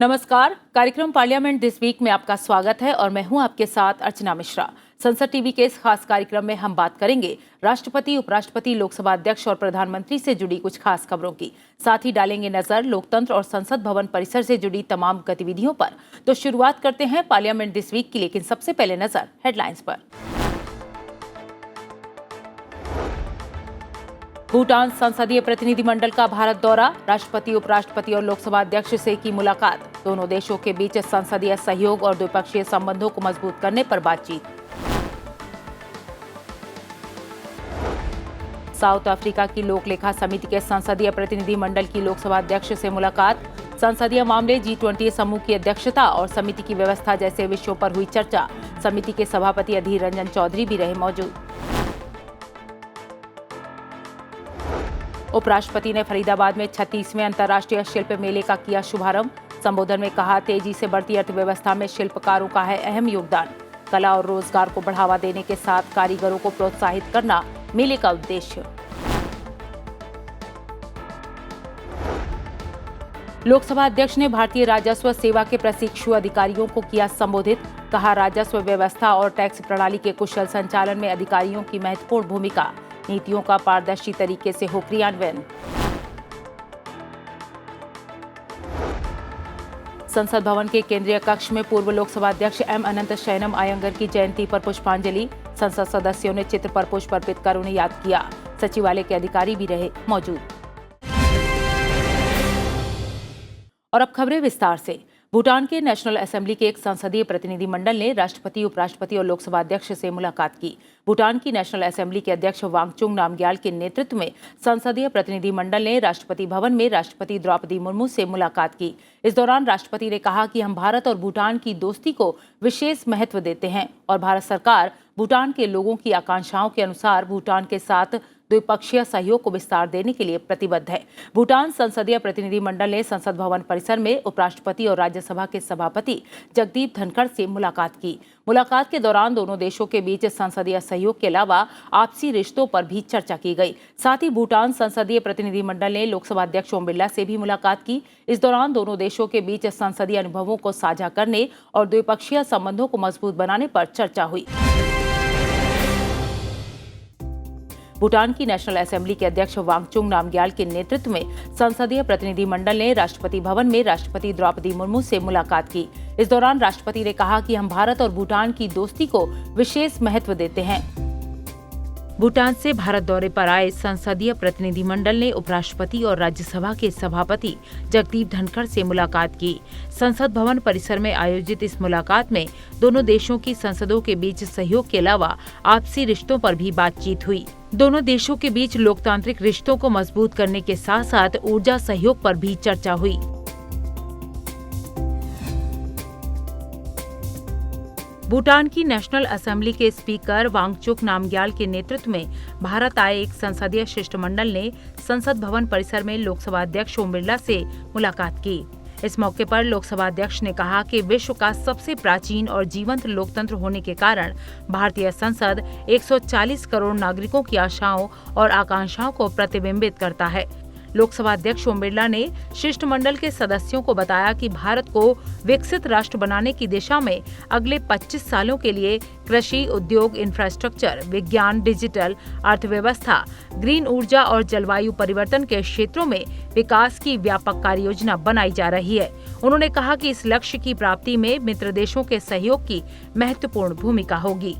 नमस्कार। कार्यक्रम parliament this week में आपका स्वागत है और मैं हूं आपके साथ अर्चना मिश्रा। संसद टीवी के इस खास कार्यक्रम में हम बात करेंगे राष्ट्रपति, उपराष्ट्रपति, लोकसभा अध्यक्ष और प्रधानमंत्री से जुड़ी कुछ खास खबरों की। साथ ही डालेंगे नजर लोकतंत्र और संसद भवन परिसर से जुड़ी तमाम गतिविधियों पर। तो शुरुआत करते हैं पार्लियामेंट दिस वीक की, लेकिन सबसे पहले नजर हेडलाइंस पर। भूटान संसदीय प्रतिनिधिमंडल का भारत दौरा, राष्ट्रपति, उपराष्ट्रपति और लोकसभा अध्यक्ष से की मुलाकात। दोनों देशों के बीच संसदीय सहयोग और द्विपक्षीय संबंधों को मजबूत करने पर बातचीत। साउथ अफ्रीका की लोक लेखा समिति के संसदीय प्रतिनिधिमंडल की लोकसभा अध्यक्ष से मुलाकात। संसदीय मामले, G20 समूह की अध्यक्षता और समिति की व्यवस्था जैसे विषयों पर हुई चर्चा। समिति के सभापति अधीर रंजन चौधरी भी रहे मौजूद। उपराष्ट्रपति ने फरीदाबाद में 36वें अंतर्राष्ट्रीय शिल्प मेले का किया शुभारंभ। संबोधन में कहा, तेजी से बढ़ती अर्थव्यवस्था में शिल्पकारों का है अहम योगदान। कला और रोजगार को बढ़ावा देने के साथ कारीगरों को प्रोत्साहित करना मेले का उद्देश्य। लोकसभा अध्यक्ष ने भारतीय राजस्व सेवा के प्रशिक्षु अधिकारियों को किया संबोधित। कहा, राजस्व व्यवस्था और टैक्स प्रणाली के कुशल संचालन में अधिकारियों की महत्वपूर्ण भूमिका। नीतियों का पारदर्शी तरीके से हो क्रियान्वयन। संसद भवन के केंद्रीय कक्ष में पूर्व लोकसभा अध्यक्ष एम अनंत शयनम अयंगर की जयंती पर पुष्पांजलि। संसद सदस्यों ने चित्र पर पुष्प अर्पित कर उन्हें याद किया। सचिवालय के अधिकारी भी रहे मौजूद। और अब खबरें विस्तार से। भूटान के नेशनल असेंबली के एक संसदीय प्रतिनिधिमंडल ने राष्ट्रपति, उपराष्ट्रपति और लोकसभा अध्यक्ष से मुलाकात की। भूटान की नेशनल असेंबली के अध्यक्ष वांगचुक नामग्याल के नेतृत्व में संसदीय प्रतिनिधिमंडल ने राष्ट्रपति भवन में राष्ट्रपति द्रौपदी मुर्मू से मुलाकात की। इस दौरान राष्ट्रपति ने कहा कि हम भारत और भूटान की दोस्ती को विशेष महत्व देते हैं और भारत सरकार भूटान के लोगों की आकांक्षाओं के अनुसार भूटान के साथ द्विपक्षीय सहयोग को विस्तार देने के लिए प्रतिबद्ध है। भूटान संसदीय प्रतिनिधिमंडल ने संसद भवन परिसर में उपराष्ट्रपति और राज्यसभा के सभापति जगदीप धनखड़ से मुलाकात की। मुलाकात के दौरान दोनों देशों के बीच संसदीय सहयोग के अलावा आपसी रिश्तों पर भी चर्चा की गई। साथ ही भूटान संसदीय प्रतिनिधिमंडल ने लोकसभा अध्यक्ष ओम बिरला से भी मुलाकात की। इस दौरान दोनों देशों के बीच संसदीय अनुभवों को साझा करने और द्विपक्षीय संबंधों को मजबूत बनाने पर चर्चा हुई। भूटान की नेशनल असेंबली के अध्यक्ष वांगचुक नामग्याल के नेतृत्व में संसदीय प्रतिनिधिमंडल ने राष्ट्रपति भवन में राष्ट्रपति द्रौपदी मुर्मू से मुलाकात की। इस दौरान राष्ट्रपति ने कहा कि हम भारत और भूटान की दोस्ती को विशेष महत्व देते हैं। भूटान से भारत दौरे पर आए संसदीय प्रतिनिधिमंडल ने उपराष्ट्रपति और राज्यसभा के सभापति जगदीप धनखड़ से मुलाकात की। संसद भवन परिसर में आयोजित इस मुलाकात में दोनों देशों की संसदों के बीच सहयोग के अलावा आपसी रिश्तों पर भी बातचीत हुई। दोनों देशों के बीच लोकतांत्रिक रिश्तों को मजबूत करने के साथ साथ ऊर्जा सहयोग पर भी चर्चा हुई। भूटान की नेशनल असेंबली के स्पीकर वांगचुक नामग्याल के नेतृत्व में भारत आए एक संसदीय शिष्टमंडल ने संसद भवन परिसर में लोकसभा अध्यक्ष ओम बिरला से मुलाकात की। इस मौके पर लोकसभा अध्यक्ष ने कहा कि विश्व का सबसे प्राचीन और जीवंत लोकतंत्र होने के कारण भारतीय संसद 140 करोड़ नागरिकों की आशाओं और आकांक्षाओं को प्रतिबिंबित करता है। लोकसभा अध्यक्ष ओम बिरला ने शिष्टमंडल के सदस्यों को बताया कि भारत को विकसित राष्ट्र बनाने की दिशा में अगले 25 सालों के लिए कृषि, उद्योग, इंफ्रास्ट्रक्चर, विज्ञान, डिजिटल अर्थव्यवस्था, ग्रीन ऊर्जा और जलवायु परिवर्तन के क्षेत्रों में विकास की व्यापक कार्य योजना बनाई जा रही है। उन्होंने कहा कि इस लक्ष्य की प्राप्ति में मित्र देशों के सहयोग की महत्वपूर्ण भूमिका होगी।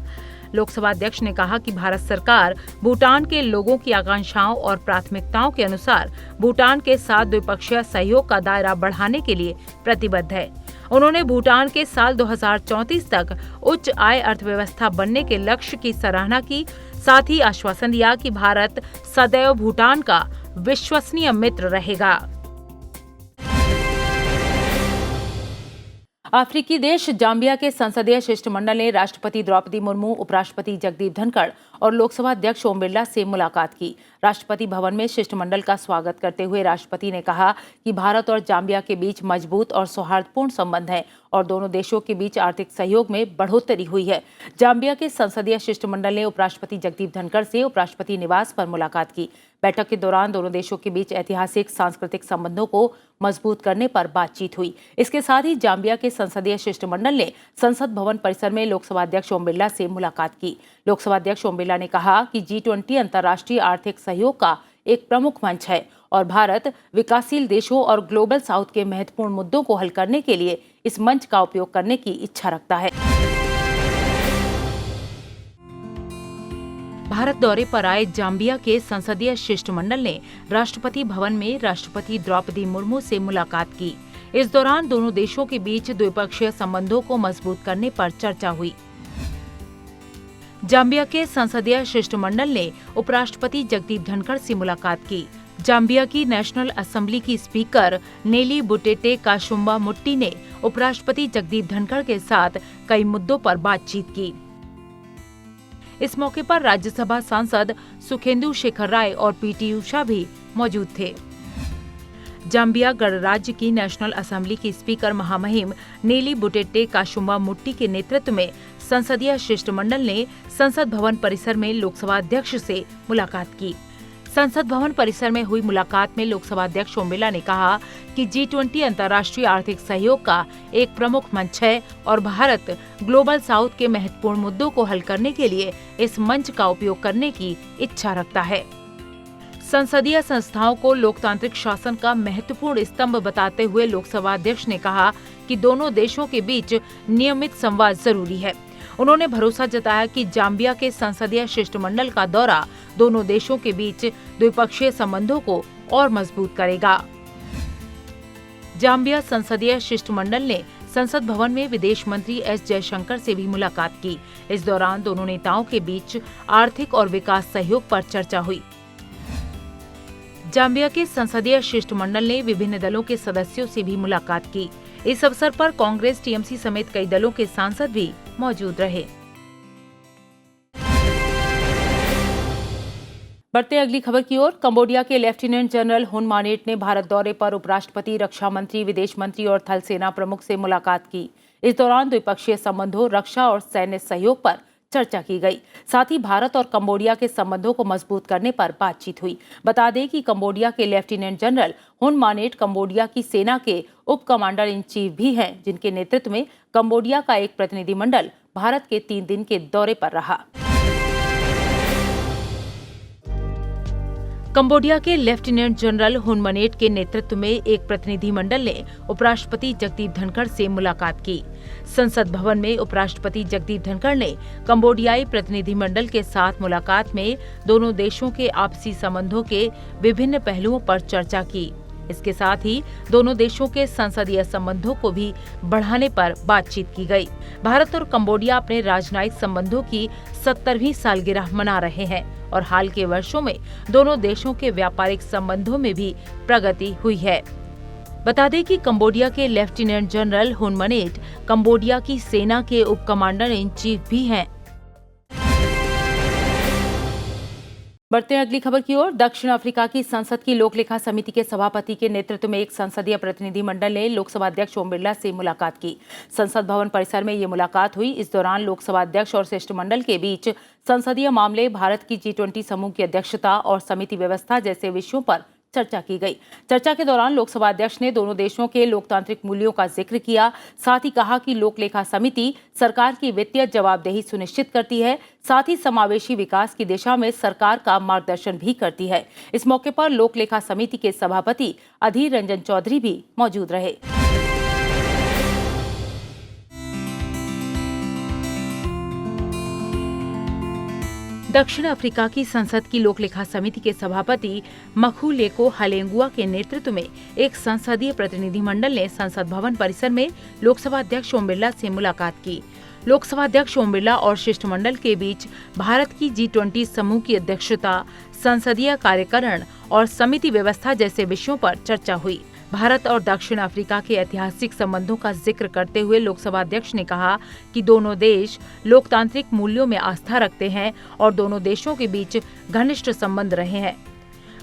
लोकसभा अध्यक्ष ने कहा कि भारत सरकार भूटान के लोगों की आकांक्षाओं और प्राथमिकताओं के अनुसार भूटान के साथ द्विपक्षीय सहयोग का दायरा बढ़ाने के लिए प्रतिबद्ध है। उन्होंने भूटान के साल 2034 तक उच्च आय अर्थव्यवस्था बनने के लक्ष्य की सराहना की। साथ ही आश्वासन दिया कि भारत सदैव भूटान का विश्वसनीय मित्र रहेगा। अफ्रीकी देश जाम्बिया के संसदीय शिष्टमंडल ने राष्ट्रपति द्रौपदी मुर्मू, उपराष्ट्रपति जगदीप धनखड़ और लोकसभा अध्यक्ष ओम बिरला से मुलाकात की। राष्ट्रपति भवन में शिष्टमंडल का स्वागत करते हुए राष्ट्रपति ने कहा कि भारत और जाम्बिया के बीच मजबूत और सौहार्दपूर्ण संबंध हैं और दोनों देशों के बीच आर्थिक सहयोग में बढ़ोतरी हुई है। जाम्बिया के संसदीय शिष्टमंडल ने उपराष्ट्रपति जगदीप धनखड़ से उपराष्ट्रपति निवास पर मुलाकात की। बैठक के दौरान दोनों देशों के बीच ऐतिहासिक सांस्कृतिक संबंधों को मजबूत करने पर बातचीत हुई। इसके साथ ही जाम्बिया के संसदीय शिष्टमंडल ने संसद भवन परिसर में लोकसभा अध्यक्ष ओम बिरला से मुलाकात की। लोकसभा अध्यक्ष ओम बिरला ने कहा कि G20 अंतर्राष्ट्रीय आर्थिक सहयोग का एक प्रमुख मंच है और भारत विकासशील देशों और ग्लोबल साउथ के महत्वपूर्ण मुद्दों को हल करने के लिए इस मंच का उपयोग करने की इच्छा रखता है। भारत दौरे पर आए जाम्बिया के संसदीय शिष्टमंडल ने राष्ट्रपति भवन में राष्ट्रपति द्रौपदी मुर्मू से मुलाकात की। इस दौरान दोनों देशों के बीच द्विपक्षीय संबंधों को मजबूत करने पर चर्चा हुई। जाम्बिया के संसदीय शिष्टमंडल ने उपराष्ट्रपति जगदीप धनखड़ से मुलाकात की। जाम्बिया की नेशनल असेंबली की स्पीकर नेली बुटेटे काशुम्बा मुट्टी ने उपराष्ट्रपति जगदीप धनखड़ के साथ कई मुद्दों पर बातचीत की। इस मौके पर राज्यसभा सांसद सुखेंदु शेखर राय और पीटी उषा भी मौजूद थे। जाम्बिया गणराज्य की नेशनल असेंबली की स्पीकर महामहिम नेली बुटेटे काशुम्बा मुट्टी के नेतृत्व में संसदीय शिष्टमंडल ने संसद भवन परिसर में लोकसभा अध्यक्ष से मुलाकात की। संसद भवन परिसर में हुई मुलाकात में लोकसभा अध्यक्ष ओम बिरला ने कहा कि G20 अंतर्राष्ट्रीय आर्थिक सहयोग का एक प्रमुख मंच है और भारत ग्लोबल साउथ के महत्वपूर्ण मुद्दों को हल करने के लिए इस मंच का उपयोग करने की इच्छा रखता है। संसदीय संस्थाओं को लोकतांत्रिक शासन का महत्वपूर्ण स्तंभ बताते हुए लोकसभा अध्यक्ष ने कहा कि दोनों देशों के बीच नियमित संवाद जरूरी है। उन्होंने भरोसा जताया कि जाम्बिया के संसदीय शिष्टमंडल का दौरा दोनों देशों के बीच द्विपक्षीय संबंधों को और मजबूत करेगा। जाम्बिया संसदीय शिष्टमंडल ने संसद भवन में विदेश मंत्री एस जयशंकर से भी मुलाकात की। इस दौरान दोनों नेताओं के बीच आर्थिक और विकास सहयोग पर चर्चा हुई। जाम्बिया के संसदीय शिष्टमंडल ने विभिन्न दलों के सदस्यों से भी मुलाकात की। इस अवसर पर कांग्रेस, टीएमसी समेत कई दलों के सांसद भी मौजूद रहे। बढ़ते अगली खबर की ओर। कंबोडिया के लेफ्टिनेंट जनरल हुन मानेट ने भारत दौरे पर उपराष्ट्रपति, रक्षा मंत्री, विदेश मंत्री और थल सेना प्रमुख से मुलाकात की। इस दौरान द्विपक्षीय संबंधों, रक्षा और सैन्य सहयोग पर चर्चा की गई। साथ ही भारत और कंबोडिया के संबंधों को मजबूत करने पर बातचीत हुई। बता दें कि कंबोडिया के लेफ्टिनेंट जनरल हुन मानेट कंबोडिया की सेना के उप कमांडर इन चीफ भी हैं, जिनके नेतृत्व में कंबोडिया का एक प्रतिनिधिमंडल भारत के 3 दिन के दौरे पर रहा। कंबोडिया के लेफ्टिनेंट जनरल हुन मानेट के नेतृत्व में एक प्रतिनिधिमंडल ने उपराष्ट्रपति जगदीप धनखड़ से मुलाकात की। संसद भवन में उपराष्ट्रपति जगदीप धनखड़ ने कंबोडियाई प्रतिनिधिमंडल के साथ मुलाकात में दोनों देशों के आपसी संबंधों के विभिन्न पहलुओं पर चर्चा की। इसके साथ ही दोनों देशों के संसदीय संबंधों को भी बढ़ाने पर बातचीत की गई। भारत और कंबोडिया अपने राजनयिक संबंधों की 70वीं सालगिरह मना रहे हैं और हाल के वर्षों में दोनों देशों के व्यापारिक संबंधों में भी प्रगति हुई है। बता दें कि कंबोडिया के लेफ्टिनेंट जनरल हुन मानेट कंबोडिया की सेना के उप कमांडर इन चीफ भी हैं। बढ़ते हैं अगली खबर की ओर। दक्षिण अफ्रीका की संसद की लोक लेखा समिति के सभापति के नेतृत्व में एक संसदीय प्रतिनिधिमंडल ने लोकसभा अध्यक्ष ओम बिरला से मुलाकात की। संसद भवन परिसर में ये मुलाकात हुई। इस दौरान लोकसभा अध्यक्ष और शिष्टमंडल के बीच संसदीय मामले, भारत की G20 समूह की अध्यक्षता और समिति व्यवस्था जैसे विषयों पर चर्चा की गई। चर्चा के दौरान लोकसभा अध्यक्ष ने दोनों देशों के लोकतांत्रिक मूल्यों का जिक्र किया। साथ ही कहा कि लोक लेखा समिति सरकार की वित्तीय जवाबदेही सुनिश्चित करती है, साथ ही समावेशी विकास की दिशा में सरकार का मार्गदर्शन भी करती है। इस मौके पर लोक लेखा समिति के सभापति अधीर रंजन चौधरी भी मौजूद रहे। दक्षिण अफ्रीका की संसद की लोक लेखा समिति के सभापति मखुलेको हलेंगुआ के नेतृत्व में एक संसदीय प्रतिनिधिमंडल ने संसद भवन परिसर में लोकसभा अध्यक्ष ओम बिरला से मुलाकात की। लोकसभा अध्यक्ष ओम बिरला और शिष्टमंडल के बीच भारत की G20 समूह की अध्यक्षता, संसदीय कार्यकरण और समिति व्यवस्था जैसे विषयों पर चर्चा हुई। भारत और दक्षिण अफ्रीका के ऐतिहासिक संबंधों का जिक्र करते हुए लोकसभा अध्यक्ष ने कहा कि दोनों देश लोकतांत्रिक मूल्यों में आस्था रखते हैं और दोनों देशों के बीच घनिष्ठ संबंध रहे हैं।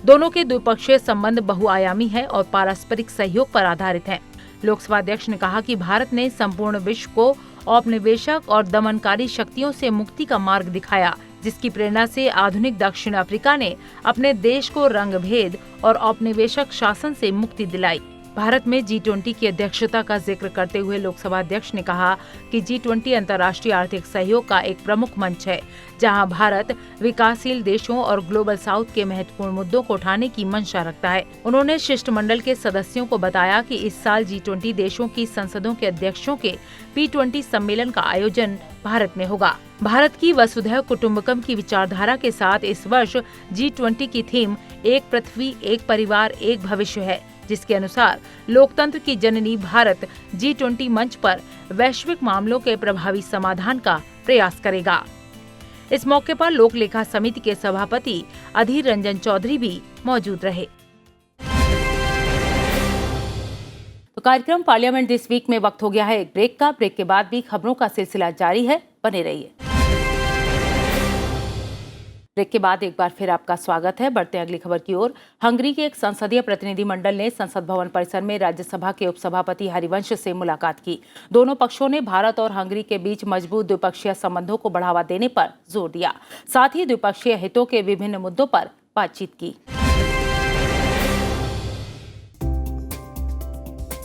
दोनों के द्विपक्षीय संबंध बहुआयामी है और पारस्परिक सहयोग पर आधारित हैं। लोकसभा अध्यक्ष ने कहा कि भारत ने संपूर्ण विश्व को औपनिवेशक और दमनकारी शक्तियों से मुक्ति का मार्ग दिखाया, जिसकी प्रेरणा से आधुनिक दक्षिण अफ्रीका ने अपने देश को रंगभेद और औपनिवेशक शासन से मुक्ति दिलाई। भारत में G20 की अध्यक्षता का जिक्र करते हुए लोकसभा अध्यक्ष ने कहा कि G20 अंतर्राष्ट्रीय आर्थिक सहयोग का एक प्रमुख मंच है, जहां भारत विकासशील देशों और ग्लोबल साउथ के महत्वपूर्ण मुद्दों को उठाने की मंशा रखता है। उन्होंने शिष्टमंडल के सदस्यों को बताया कि इस साल G20 देशों की संसदों के अध्यक्षों के P20 सम्मेलन का आयोजन भारत में होगा। भारत की वसुधैव कुटुम्बकम की विचारधारा के साथ इस वर्ष G20 की थीम एक पृथ्वी, एक परिवार, एक भविष्य है, जिसके अनुसार लोकतंत्र की जननी भारत G20 मंच पर वैश्विक मामलों के प्रभावी समाधान का प्रयास करेगा। इस मौके पर लोक लेखा समिति के सभापति अधीर रंजन चौधरी भी मौजूद रहे। तो कार्यक्रम पार्लियामेंट दिस वीक में वक्त हो गया है एक ब्रेक का। ब्रेक के बाद भी खबरों का सिलसिला जारी है, बने रहिए। ब्रेक के बाद एक बार फिर आपका स्वागत है। बढ़ते हैं अगली खबर की ओर। हंगरी के एक संसदीय प्रतिनिधि मंडल ने संसद भवन परिसर में राज्यसभा के उपसभापति हरिवंश से मुलाकात की। दोनों पक्षों ने भारत और हंगरी के बीच मजबूत द्विपक्षीय संबंधों को बढ़ावा देने पर जोर दिया, साथ ही द्विपक्षीय हितों के विभिन्न मुद्दों पर बातचीत की।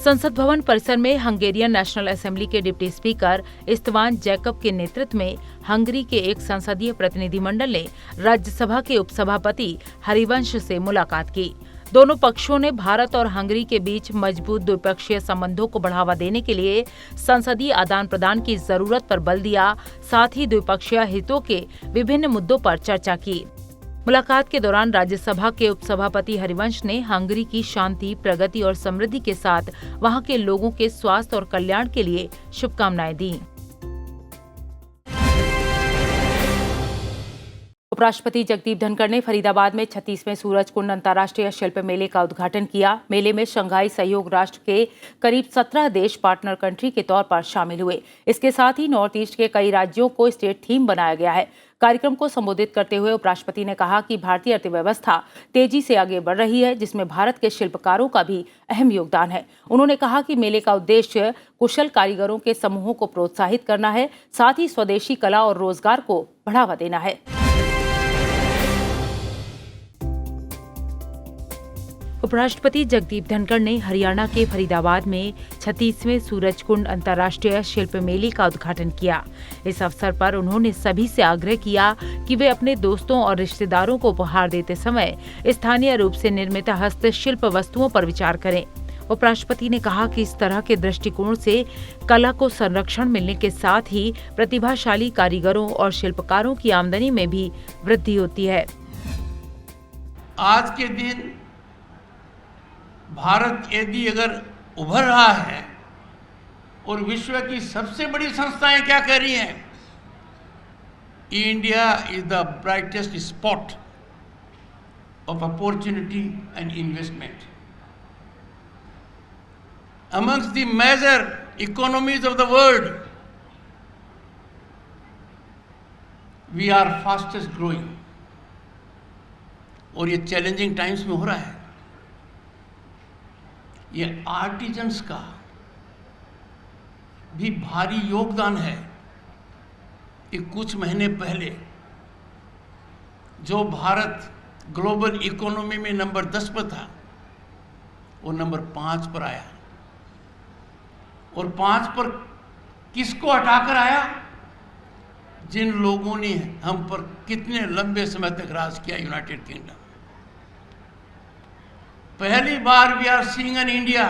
संसद भवन परिसर में हंगेरियन नेशनल असेंबली के डिप्टी स्पीकर इस्त्वान जैकब के नेतृत्व में हंगरी के एक संसदीय प्रतिनिधिमंडल ने राज्यसभा के उपसभापति हरिवंश से मुलाकात की। दोनों पक्षों ने भारत और हंगरी के बीच मजबूत द्विपक्षीय संबंधों को बढ़ावा देने के लिए संसदीय आदान प्रदान की जरूरत पर बल दिया, साथ ही द्विपक्षीय हितों के विभिन्न मुद्दों पर चर्चा की। मुलाकात के दौरान राज्यसभा के उपसभापति हरिवंश ने हंगरी की शांति, प्रगति और समृद्धि के साथ वहां के लोगों के स्वास्थ्य और कल्याण के लिए शुभकामनाएं दी। उपराष्ट्रपति जगदीप धनखड़ ने फरीदाबाद में 36वें सूरजकुंड अंतर्राष्ट्रीय शिल्प मेले का उद्घाटन किया। मेले में शंघाई सहयोग राष्ट्र के करीब 17 देश पार्टनर कंट्री के तौर पर शामिल हुए। इसके साथ ही नॉर्थ ईस्ट के कई राज्यों को स्टेट थीम बनाया गया है। कार्यक्रम को संबोधित करते हुए उपराष्ट्रपति ने कहा कि भारतीय अर्थव्यवस्था तेजी से आगे बढ़ रही है, जिसमें भारत के शिल्पकारों का भी अहम योगदान है। उन्होंने कहा कि मेले का उद्देश्य कुशल कारीगरों के समूहों को प्रोत्साहित करना है, साथ ही स्वदेशी कला और रोजगार को बढ़ावा देना है। उपराष्ट्रपति जगदीप धनखड़ ने हरियाणा के फरीदाबाद में 36वें सूरजकुंड अंतर्राष्ट्रीय शिल्प मेले का उद्घाटन किया। इस अवसर पर उन्होंने सभी से आग्रह किया कि वे अपने दोस्तों और रिश्तेदारों को उपहार देते समय स्थानीय रूप से निर्मित हस्तशिल्प वस्तुओं पर विचार करें। उपराष्ट्रपति ने कहा कि इस तरह के दृष्टिकोण से कला को संरक्षण मिलने के साथ ही प्रतिभाशाली कारीगरों और शिल्पकारों की आमदनी में भी वृद्धि होती है। आज के दिन भारत यदि अगर उभर रहा है और विश्व की सबसे बड़ी संस्थाएं क्या कर रही हैं, India is the brightest spot of opportunity and investment amongst the major economies of the world. We are fastest growing और ये चैलेंजिंग टाइम्स में हो रहा है। ये आर्टिजन्स का भी भारी योगदान है कि कुछ महीने पहले जो भारत ग्लोबल इकोनॉमी में नंबर 10 पर था, वो नंबर 5 पर आया। और 5 पर किसको हटाकर आया? जिन लोगों ने हम पर कितने लंबे समय तक राज किया, यूनाइटेड किंगडम। पहली बार we are seeing an India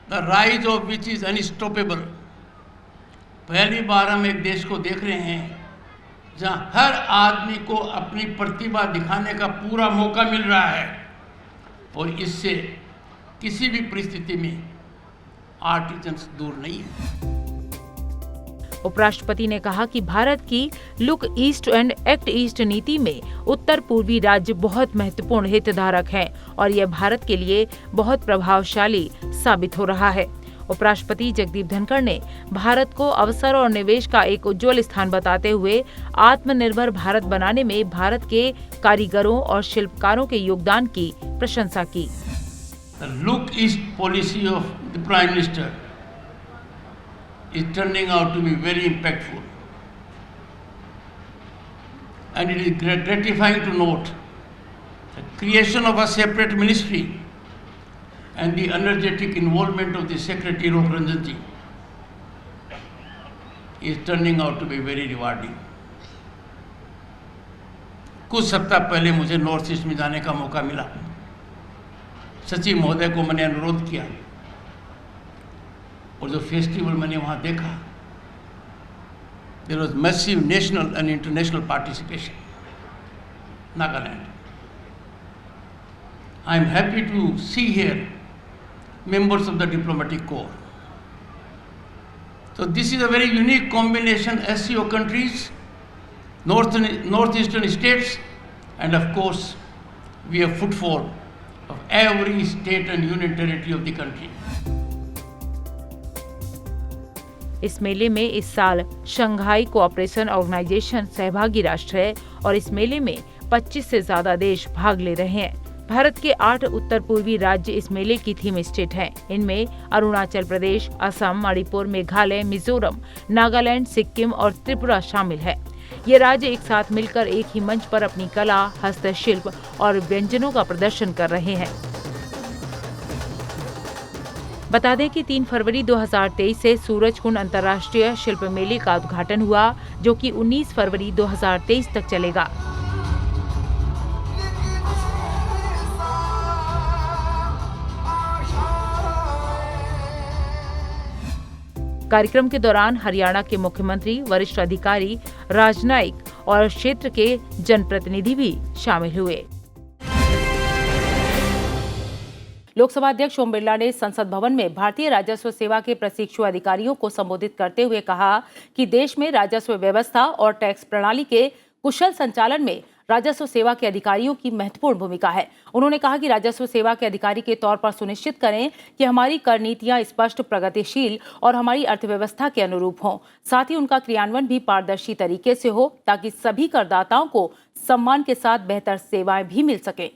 the rise of which is unstoppable. पहली बार हम एक देश को देख रहे हैं जहां हर आदमी को अपनी प्रतिभा दिखाने का पूरा मौका मिल रहा है और इससे किसी भी परिस्थिति में आर्टिजन्स दूर नहीं है। उपराष्ट्रपति ने कहा कि भारत की look east and act east नीति में उत्तर पूर्वी राज्य बहुत महत्वपूर्ण हितधारक हैं और यह भारत के लिए बहुत प्रभावशाली साबित हो रहा है। उपराष्ट्रपति जगदीप धनखड़ ने भारत को अवसर और निवेश का एक उज्जवल स्थान बताते हुए आत्मनिर्भर भारत बनाने में भारत के कारीगरों और शिल्पकारों के योगदान की प्रशंसा की। Look east policy of the Prime Minister is turning out to be very impactful. And it is gratifying to note the creation of a separate ministry and the energetic involvement of the Secretary Rok Ranjan ji is turning out to be very rewarding. कुछ सप्ताह पहले मुझे north east में जाने का मौका मिला। सचिव महोदय को मैंने अनुरोध किया और जो फेस्टिवल मैंने वहाँ देखा, there was massive national and international participation. Nagaland. I am happy to see here members of the diplomatic corps. So this is a very unique combination: SCO countries, northeastern states, and of course we have footfall of every state and union territory of the country. इस मेले में इस साल Shanghai cooperation organisation सहभागी राष्ट्र है और इस मेले में 25 से ज्यादा देश भाग ले रहे हैं। भारत के 8 उत्तर पूर्वी राज्य इस मेले की थीम स्टेट हैं। इनमें अरुणाचल प्रदेश, असम, मणिपुर, मेघालय, मिजोरम, नागालैंड, सिक्किम और त्रिपुरा शामिल है। ये राज्य एक साथ मिलकर एक ही मंच पर अपनी कला, हस्तशिल्प और व्यंजनों का प्रदर्शन कर रहे हैं। बता दें कि 3 फरवरी 2023 से सूरजकुंड अंतर्राष्ट्रीय शिल्प मेले का उद्घाटन हुआ, जो कि 19 फरवरी 2023 तक चलेगा। कार्यक्रम के दौरान हरियाणा के मुख्यमंत्री, वरिष्ठ अधिकारी, राजनयिक और क्षेत्र के जनप्रतिनिधि भी शामिल हुए। लोकसभा अध्यक्ष ओम बिरला ने संसद भवन में भारतीय राजस्व सेवा के प्रशिक्षु अधिकारियों को संबोधित करते हुए कहा कि देश में राजस्व व्यवस्था और टैक्स प्रणाली के कुशल संचालन में राजस्व सेवा के अधिकारियों की महत्वपूर्ण भूमिका है। उन्होंने कहा कि राजस्व सेवा के अधिकारी के तौर पर सुनिश्चित करें कि हमारी कर नीतियां स्पष्ट, प्रगतिशील और हमारी अर्थव्यवस्था के अनुरूप हों। साथ ही उनका क्रियान्वयन भी पारदर्शी तरीके से हो, ताकि सभी करदाताओं को सम्मान के साथ बेहतर सेवाएं भी मिल सके।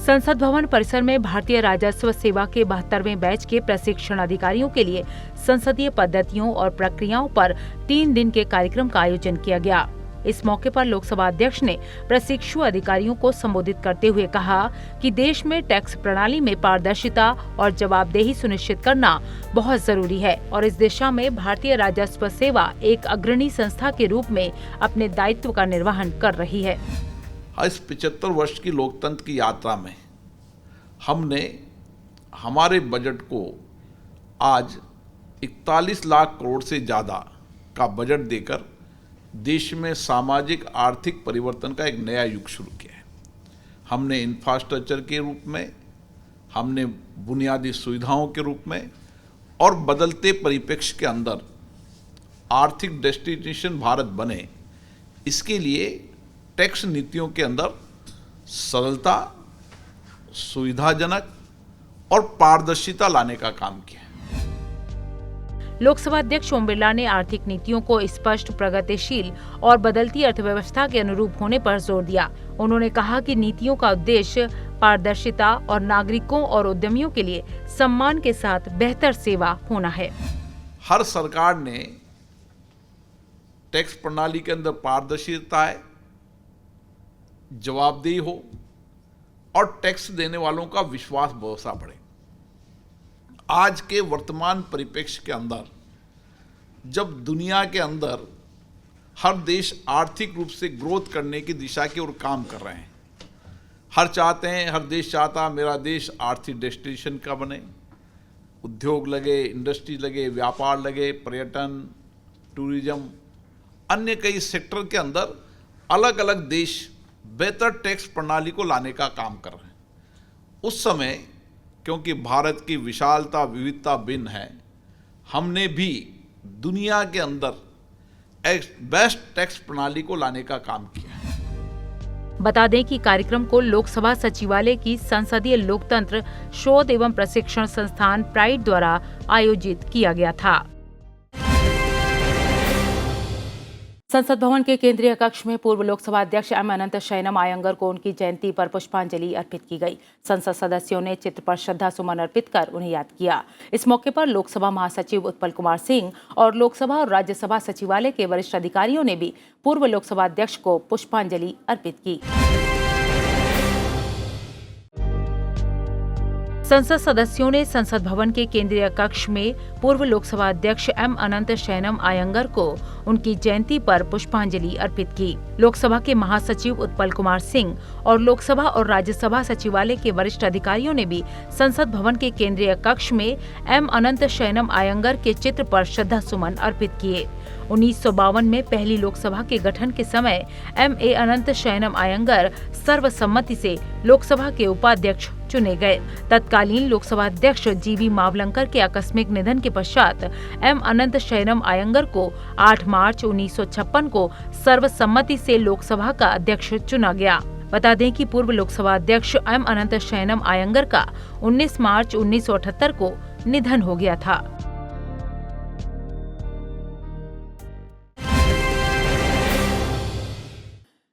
संसद भवन परिसर में भारतीय राजस्व सेवा के 72वें बैच के प्रशिक्षण अधिकारियों के लिए संसदीय पद्धतियों और प्रक्रियाओं पर 3 दिन के कार्यक्रम का आयोजन किया गया। इस मौके पर लोकसभा अध्यक्ष ने प्रशिक्षु अधिकारियों को संबोधित करते हुए कहा कि देश में टैक्स प्रणाली में पारदर्शिता और जवाबदेही सुनिश्चित करना बहुत जरूरी है और इस दिशा में भारतीय राजस्व सेवा एक अग्रणी संस्था के रूप में अपने दायित्व का निर्वहन कर रही है। इस 75 वर्ष की लोकतंत्र की यात्रा में हमने हमारे बजट को आज 41 लाख करोड़ से ज़्यादा का बजट देकर देश में सामाजिक आर्थिक परिवर्तन का एक नया युग शुरू किया है। हमने इंफ्रास्ट्रक्चर के रूप में, हमने बुनियादी सुविधाओं के रूप में और बदलते परिप्रेक्ष्य के अंदर आर्थिक डेस्टिनेशन भारत बने, इसके लिए टैक्स नीतियों के अंदर सरलता, सुविधाजनक और पारदर्शिता लाने का काम किया। लोकसभा अध्यक्ष ओम बिरला ने आर्थिक नीतियों को स्पष्ट, प्रगतिशील और बदलती अर्थव्यवस्था के अनुरूप होने पर जोर दिया। उन्होंने कहा कि नीतियों का उद्देश्य पारदर्शिता और नागरिकों और उद्यमियों के लिए सम्मान के साथ बेहतर सेवा होना है। हर सरकार ने टैक्स प्रणाली के अंदर पारदर्शिता है, जवाबदेही हो और टैक्स देने वालों का विश्वास भरोसा बढ़े। आज के वर्तमान परिप्रेक्ष्य के अंदर जब दुनिया के अंदर हर देश आर्थिक रूप से ग्रोथ करने की दिशा की ओर काम कर रहे हैं, हर देश चाहता मेरा देश आर्थिक डेस्टिनेशन का बने, उद्योग लगे, इंडस्ट्री लगे, व्यापार लगे, पर्यटन, टूरिज्म, अन्य कई सेक्टर के अंदर अलग अलग देश बेहतर टैक्स प्रणाली को लाने का काम कर रहे हैं। उस समय क्योंकि भारत की विशालता, विविधता भिन्न है, हमने भी दुनिया के अंदर एक बेस्ट टैक्स प्रणाली को लाने का काम किया है। बता दें कि कार्यक्रम को लोकसभा सचिवालय की संसदीय लोकतंत्र शोध एवं प्रशिक्षण संस्थान प्राइड द्वारा आयोजित किया गया था। संसद भवन के केंद्रीय कक्ष में पूर्व लोकसभा अध्यक्ष एम अनंत शयनम आयंगर को उनकी जयंती पर पुष्पांजलि अर्पित की गई। संसद सदस्यों ने चित्र पर श्रद्धा सुमन अर्पित कर उन्हें याद किया। इस मौके पर लोकसभा महासचिव उत्पल कुमार सिंह और लोकसभा और राज्यसभा सचिवालय के वरिष्ठ अधिकारियों ने भी पूर्व लोकसभा अध्यक्ष को पुष्पांजलि अर्पित की। संसद सदस्यों ने संसद भवन के केंद्रीय कक्ष में पूर्व लोकसभा अध्यक्ष एम अनंत शयनम आयंगर को उनकी जयंती पर पुष्पांजलि अर्पित की। लोकसभा के महासचिव उत्पल कुमार सिंह और लोकसभा और राज्यसभा सचिवालय के वरिष्ठ अधिकारियों ने भी संसद भवन के केंद्रीय कक्ष में एम अनंत शयनम आयंगर के चित्र पर श्रद्धा सुमन अर्पित किए। 1952 में पहली लोकसभा के गठन के समय एम.ए. अनंत शयनम आयंगर सर्वसम्मति से लोकसभा के उपाध्यक्ष चुने गए। तत्कालीन लोकसभा अध्यक्ष जी.वी. मावलंकर के आकस्मिक निधन के पश्चात एम अनंत शयनम आयंगर को 8 मार्च 1956 को सर्वसम्मति से लोकसभा का अध्यक्ष चुना गया। बता दें कि पूर्व लोकसभा अध्यक्ष एम अनंत शयनम आयंगर का 19 मार्च 1978 को निधन हो गया था।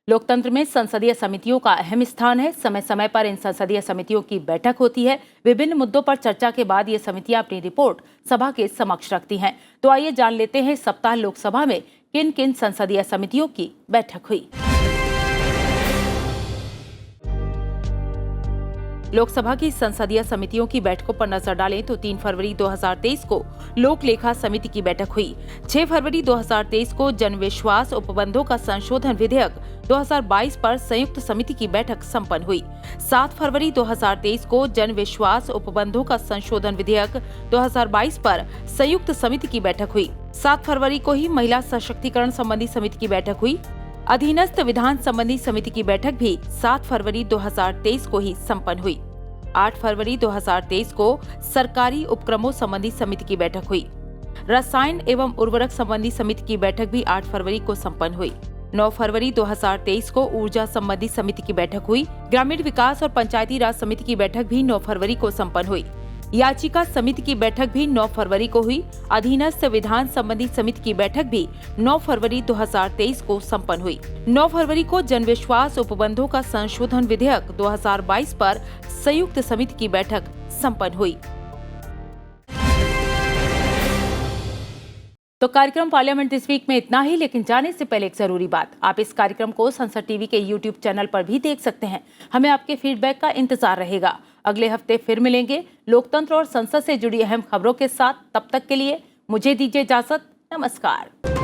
लोकतंत्र में संसदीय समितियों का अहम स्थान है। समय समय पर इन संसदीय समितियों की बैठक होती है। विभिन्न मुद्दों पर चर्चा के बाद ये समितियां अपनी रिपोर्ट सभा के समक्ष रखती हैं। तो आइए जान लेते हैं सप्ताह लोकसभा में किन किन संसदीय समितियों की बैठक हुई। लोकसभा की संसदीय समितियों की बैठकों पर नजर डालें तो 3 फरवरी 2023 को लोक लेखा समिति की बैठक हुई। 6 फरवरी 2023 को जन विश्वास उपबंधों का संशोधन विधेयक 2022 पर संयुक्त समिति की बैठक संपन्न हुई। 7 फरवरी 2023 को जन विश्वास उपबंधों का संशोधन विधेयक 2022 पर संयुक्त समिति की बैठक हुई। 7 फरवरी को ही महिला सशक्तिकरण संबंधी समिति की बैठक हुई। अधीनस्थ विधान संबंधी समिति की बैठक भी 7 फरवरी 2023 को ही संपन्न हुई। 8 फरवरी 2023 को सरकारी उपक्रमों संबंधी समिति की बैठक हुई। रसायन एवं उर्वरक संबंधी समिति की बैठक भी 8 फरवरी को संपन्न हुई। 9 फरवरी 2023 को ऊर्जा संबंधी समिति की बैठक हुई। ग्रामीण विकास और पंचायती राज समिति की बैठक भी 9 फरवरी को संपन्न हुई। याचिका समिति की बैठक भी 9 फरवरी को हुई। अधीनस्थ विधान संबंधी समिति की बैठक भी 9 फरवरी 2023 को संपन्न हुई। 9 फरवरी को जन विश्वास उपबंधों का संशोधन विधेयक 2022 पर संयुक्त समिति की बैठक संपन्न हुई। तो कार्यक्रम पार्लियामेंट दिस वीक में इतना ही, लेकिन जाने से पहले एक जरूरी बात, आप इस कार्यक्रम को संसद टीवी के YouTube चैनल पर भी देख सकते हैं। हमें आपके फीडबैक का इंतजार रहेगा। अगले हफ्ते फिर मिलेंगे लोकतंत्र और संसद से जुड़ी अहम खबरों के साथ। तब तक के लिए मुझे दीजिए इजाजत। नमस्कार।